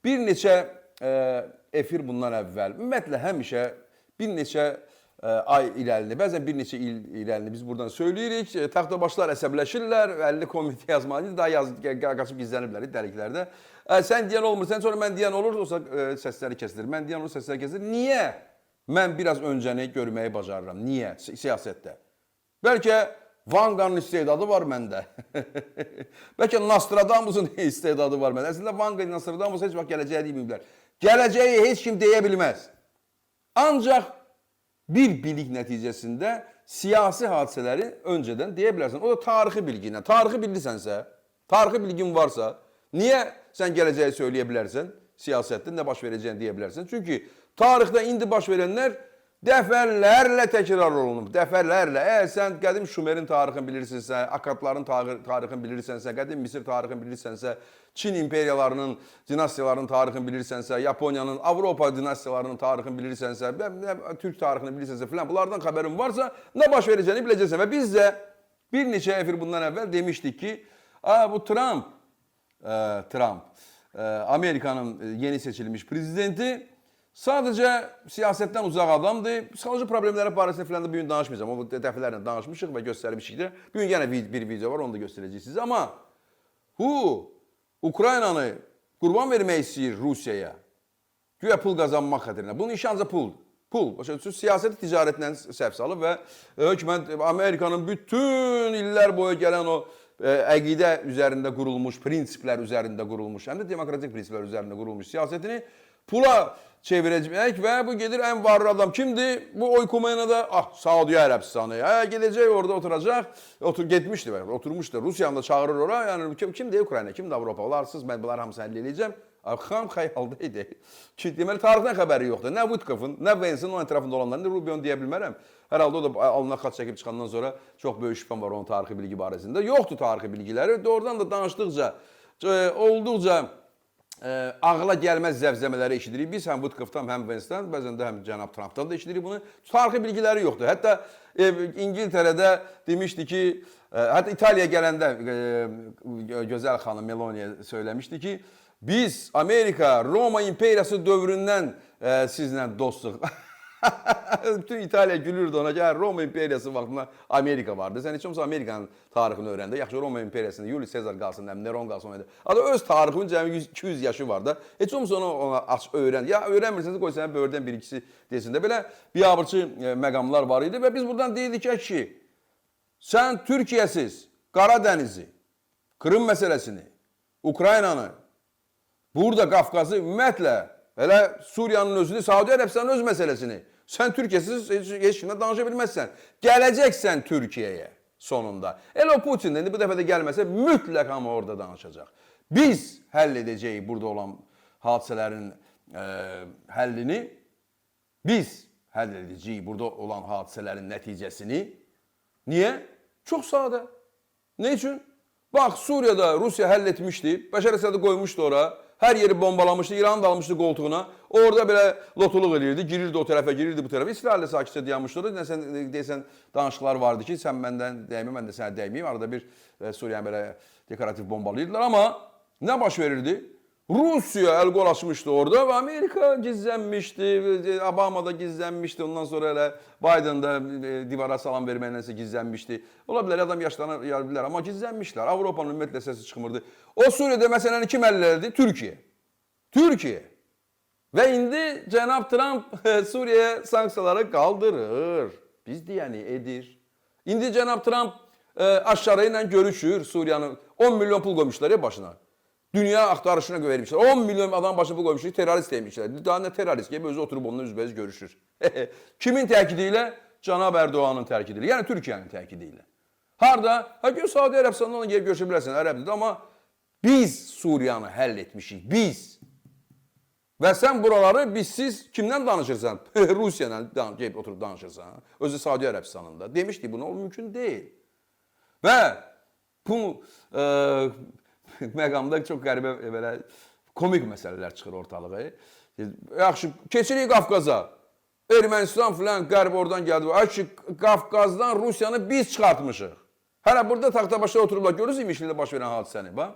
Bir neçə efir bundan əvvəl, ümumiyyətlə həmişə bir neçə ay irəlini, bəzən bir neçə il irəlini biz buradan söyləyirik. Taxtabaşlar əsəbləşirlər, 50 komite yazmalıydı, daha qaçıb gizləniblər dəliklərdə. Sən deyən olmur, sən sonra mən deyən olur, olsa səsləri kəsilir. Mən deyən olur, səsləri kəsilir. Niyə mən biraz öncəni görməyi bacarıram? Niyə? Siyasətdə. Bəlkə Vanqanın istedadı var məndə. Bəlkə Nostradamus'un istedadı var məndə. Əslində Vanqa Nostradamus heç vaxt gələcəyi deməyiblər. Gələcəyi heç kim deyə bilməz. Ancaq bir bilik nəticəsində siyasi hadisələri öncədən deyə bilərsən. O da tarixi bilgi ilə. Tarixi bilirsənsə, tarixi bilgin varsa, niyə sən gələcəyi söyləyə bilərsən? Siyasətdə nə baş verəcəyini deyə bilərsən. Çünki tarixdə indi baş verənlər dəfələrlə təkrar olunub, dəfələrlə. Sən qədim Şumerin tarixini bilirsinsə, Akadların tarixini bilirsənsə, qədim Misir tarixini bilirsənsə, Çin imperiyalarının, dinastiyalarının tarixini bilirsənsə, Yaponiyanın, Avropa dinastiyalarının tarixini bilirsənsə, Türk tarixini bilirsənsə filan, bunlardan xəbərin varsa, nə baş verəcəyini biləcəksən. Və biz də bir neçə efir bundan əvvəl demişdik ki, bu Trump, Amerikanın yeni seçilmiş prezidenti, sadəcə siyasətdən uzaq adamdır. Psixoloji problemləri barəsində filan da bugün danışmayacağım. O dəfələrlə danışmışıq və göstərmişik də. Bugün yenə bir video var, onu da göstərəcəyik sizə. Amma Ukraynanı qurban vermək istəyir Rusiyaya. Güya pul qazanmaq xətrinə. Bunun işi ancaq puldur. Pul. Siyasəti ticarətlə səhv salıb və hökumət Amerikanın bütün illər boyu gələn o əqidə üzərində qurulmuş, prinsiplər üzərində qurulmuş, həm də demokratik prinsiplər üzərində qurulmuş siyasətini pula çevirəcək və bu gedir ən varlı adam kimdir? Bu Oykumenada, Saudi Ərəbistanı. Gedəcək orada oturacaq. Getmişdi, oturmuşdu. Rusiyanı da çağırır ora. Yəni kimdir Ukrayna, kimdir Avropa? Olarsız, mən bunları hamısını əldə edəcəm. Xam xəyalda idi. Deməli, tarixdən xəbəri yoxdur. Nə Vutkovun, nə Vensin onun ətrafında olanların, nə Rubion deyə bilmərəm. Hər halda o da alına xat çəkib çıxandan sonra çox böyük şübhəm var onun tarixi bilgi barəsində. Yoxdur tarixi bilgiləri. Doğrudan da danışdıqca, olduqca ağla gəlməz zəvzəmələri eşidirik. Biz həm Vutkovdan, həm Vensindən, bəzən də həm cənab Trumpdan da eşidirik bunu. Tarixi bilgiləri yoxdur. Hətta İngiltərədə demişdi ki, hətta İtaliyaya gələndə gözəl xanım Meloniya söyləmişdi ki, biz Amerika, Roma imperiyası dövründən sizlə dostluq. Bütün İtaliya gülürdü ona ki, Roma imperiyası vaxtında Amerika vardı. Sən heç olmasa Amerikanın tarixini öyrəndə. Yaxşı, Roma imperiyasında Julius Caesar qalsın, Neron qalsın. Adı öz tarixinin cəmi 200 yaşı var da. Heç olmasa onu öyrən. Ya öyrənmirsiniz, qoy sənə böyürdən bir-ikisi desin də. Belə biabırçı məqamlar var idi və biz buradan deyildik ki, sən Türkiyəsiz Qara Dənizi, Krım məsələsini, Ukraynanı, burada Qafqazı ümumiyyətlə, elə Suriyanın özünü, Saudi Ərəbistanın öz məsələsini, sən Türkiyəsiz heç kimlə danışa bilməzsən. Gələcəksən Türkiyəyə sonunda. Elə o Putin bu dəfə də gəlməsə mütləq amma orada danışacaq. Biz həll edəcəyik burada olan hadisələrin həllini, biz həll edəcəyik burada olan hadisələrin nəticəsini. Niyə? Çox sadə. Ne üçün? Bax, Suriyada Rusiya həll etmişdi, Bəşər Əsədi qoymuşdu ora. Hər yeri bombalamışdı, İranı da almışdı qoltuğuna. Orada belə lotuluq edirdi, girirdi o tərəfə, girirdi bu tərəfə. İsraillə sakitcə dayanmışdı orada. Deyəsən, danışıqlar vardı ki, sən məndən dəyməyim, mən də sənə dəyməyim. Arada bir Suriyanı belə dekorativ bombalayırdılar. Amma nə baş verirdi? Rusiya əl qol açmışdı orada və Amerika gizlənmişdi, Obama da gizlənmişdi. Ondan sonra elə Biden da divara salam verməkləsə gizlənmişdi. Ola bilər, adam yaşlanır bilər, amma gizlənmişlər. Avropanın ümumiyyətlə səsi çıxmırdı. O Suriyada məsələni kim həll elədi? Türkiyə. Türkiyə. Və indi cənab Trump Suriyaya sanksiyaları qaldırır. Biz deyəni edir. İndi cənab Trump aşağı ilə görüşür Suriyanı. 10 milyon pul qoymuşlar ya başına. Dünya axtarışına vermişlər. 10 milyon adam başına pul qoymuşlar, terörist demişlər. Daha nə terörist ki, özü oturub onunla üzbəyiz görüşür. Kimin təkidi ilə? Cənab Ərdoğanın təkidi ilə. Yəni Türkiyənin təkidi ilə. Harda? Həqiqətən Saudi Ərəbistanla ona gəlib görüşə bilərsən, ərəbdir. Amma biz Suriyanı həll etmişik, biz. Və sən buraları bizsiz kimdən danışırsan? Rusiya ilə gəlib oturub danışırsan. Özü Saudi Ərəbistanında. Demişdi, bunu o mümkün deyil. Və bu məqamda çox qəribə belə komik məsələlər çıxır ortalığa. Yaxşı, keçirik Qafqaza. Ermənistan filan qərb oradan gəldi. Ay Qafqazdan Rusiyanı biz çıxartmışıq. Hələ burada taxtabaşda oturublar. Görürsünüz İmişlidə baş verən hadisəni. Bax.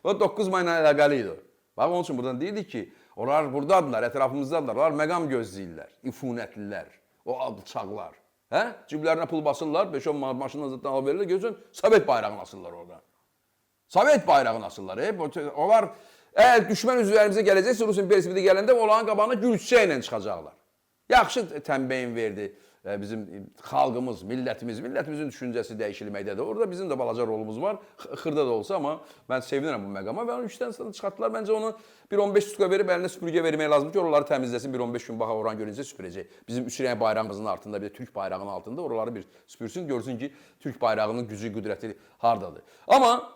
O 9 may ilə əlaqəli idi. Bax, onun üçün buradan deyirdik ki, onlar buradadılar, ətrafımızdadılar, onlar məqam gözləyirlər, ifunətlilər, o alçaqlar. Hə? Ciblərinə pul basırlar, 5-10 manat maşından zaten al verirlər, gözün Sovet bayrağını asırlar orada. Sovet bayrağını asırlar. Onlar, əgər düşmən üzvlərimizə gələcəksə, Rus imperiyası bir də gələndə onların qabağına gülçə ilə çıxacaqlar. Yaxşı tənbəyin verdi bizim xalqımız, millətimizin düşüncəsi dəyişilməkdədir. Orada bizim də balaca rolumuz var, xırda da olsa, amma mən sevinirəm bu məqama və onu 3-dən çıxartdılar. Məncə onu bir 15 tutka verib əlinə süpürgə vermək lazımdır ki, oraları təmizləsin, bir 15 gün baxa oran görüncə süpürəcək. Bizim Üsrəyə bayrağımızın altında, bir də Türk bayrağının altında oraları bir süpürsün, görsün ki, Türk bayrağının gücü, qüdrəti hardadır. Amma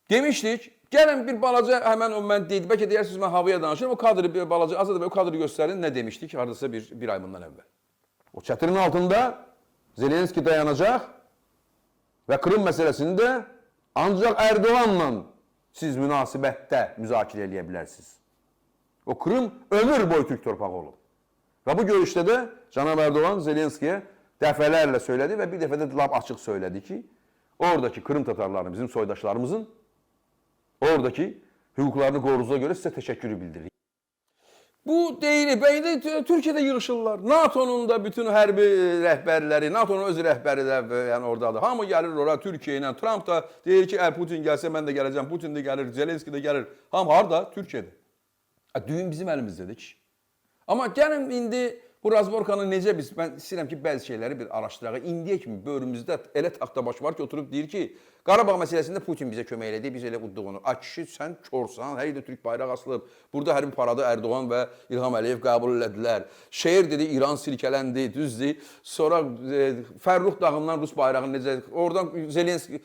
demişdik, gəlin bir balaca, həmən o mən deyildi, bəlkə deyirsiniz, mən havaya danışırım, o kadrı bir balaca, azad o kadrı göstərin, nə demişdik, hardasa bir ay bundan əvvəl. O çətirin altında Zelenski dayanacaq və Krım məsələsini də ancaq Erdoğanla siz münasibətdə müzakirə eləyə bilərsiniz. O Krım ömür boyu Türk torpağı olub. Və bu görüşdə də cənab Erdoğan Zelenskiyə dəfələrlə söylədi və bir dəfə də lap açıq söylədi ki, oradakı Krım tatarlarının, bizim soydaşlarımızın oradakı hüquqlarını qoruduğuna görə sizə təşəkkürü bildiririk. Bu deyilir, bəydə Türkiyədə yığışırlar. NATO'nun da bütün hərbi rəhbərləri, NATO'nun öz rəhbəri də yəni oradadır. Hamı gəlir oraya Türkiyə ilə. Trump da deyir ki, Putin gəlsə mən də gələcəm, Putin də gəlir, Zelenski də gəlir. Hamı harada? Türkiyədə. Düyün bizim əlimizdədir ki. Amma gəlin indi bu razborkanı necə biz, mən istəyirəm ki, bəzi şeyləri bir araşdıraq. İndiyə kimi böhrümüzdə elə taxtabaş var ki, oturub deyir ki, Qarabağ məsələsində Putin bizə kömək elədi, biz elə udduğunu. Ay kişi, sən korsan, hər yerdə Türk bayraq asılıb. Burada hərbi paradı Erdoğan və İlham Əliyev qəbul elədilər. Şeir dedi, İran silkələndi, düzdür. Sonra Fərrux dağından Rus bayrağını necə, oradan Zelenski,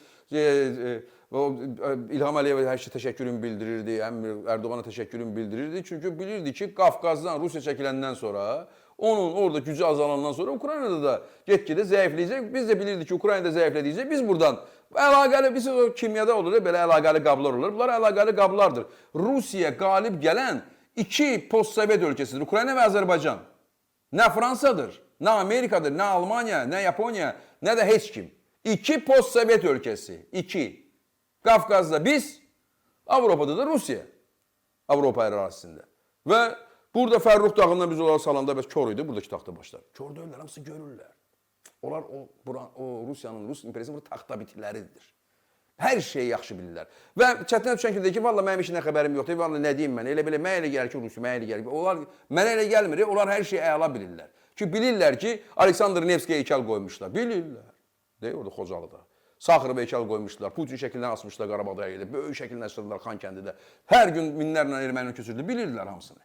İlham Əliyevə hər şey təşəkkürümü bildirirdi, həm Erdoğana təşəkkürümü bildirirdi. Çünki bilirdi ki, Qafqazdan Rusiya çəkiləndən sonra, onun orada gücü azalandan sonra Ukraynada da get-gedə zəifləyəcək. Biz də bilirdik ki, Ukraynada zəiflədikcə biz buradan əlaqəli, biz o kimyada olur, belə əlaqəli qablar olur. Bunlar əlaqəli qablardır. Rusiya qalib gələn iki post-sovet ölkəsidir, Ukrayna və Azərbaycan. Nə Fransadır, nə Amerikadır, nə Almaniya, nə Yaponiya, nə də heç kim. İki post-sovet ölkəsi, iki. Qafqazda biz, Avropada da Rusiya, Avropa ərazisində. Və burada Fərrux dağından biz onları salanda bəs kör idi, buradakı taxta başlar. Kör deyirlər, hamısı görürlər. Onlar o Rusiyanın, Rus imperiyasının taxta bitkiləridir. Hər şeyi yaxşı bilirlər. Və çətinə düşən kimi deyir ki, valla mənim işinə xəbərim yoxdur, valla nə deyim mən, elə belə mənə elə gəlir ki, Rusiya, mənə elə gəlir ki, onlar mənə elə gəlmir, onlar hər şeyi əla bilirlər. Ki, bilirlər ki, Aleksandr Nevskiyə heykəl qoymuşlar, bilirlər. Deyir orada Xocalıda. Saxırova heykəl qoymuşlar, Putin şəklindən asmışlar Qarabağda elə, böyük şəkildən asırlar Xankəndidə. Hər gün minlərlə erməni köçürdü, bilirlər hamısını.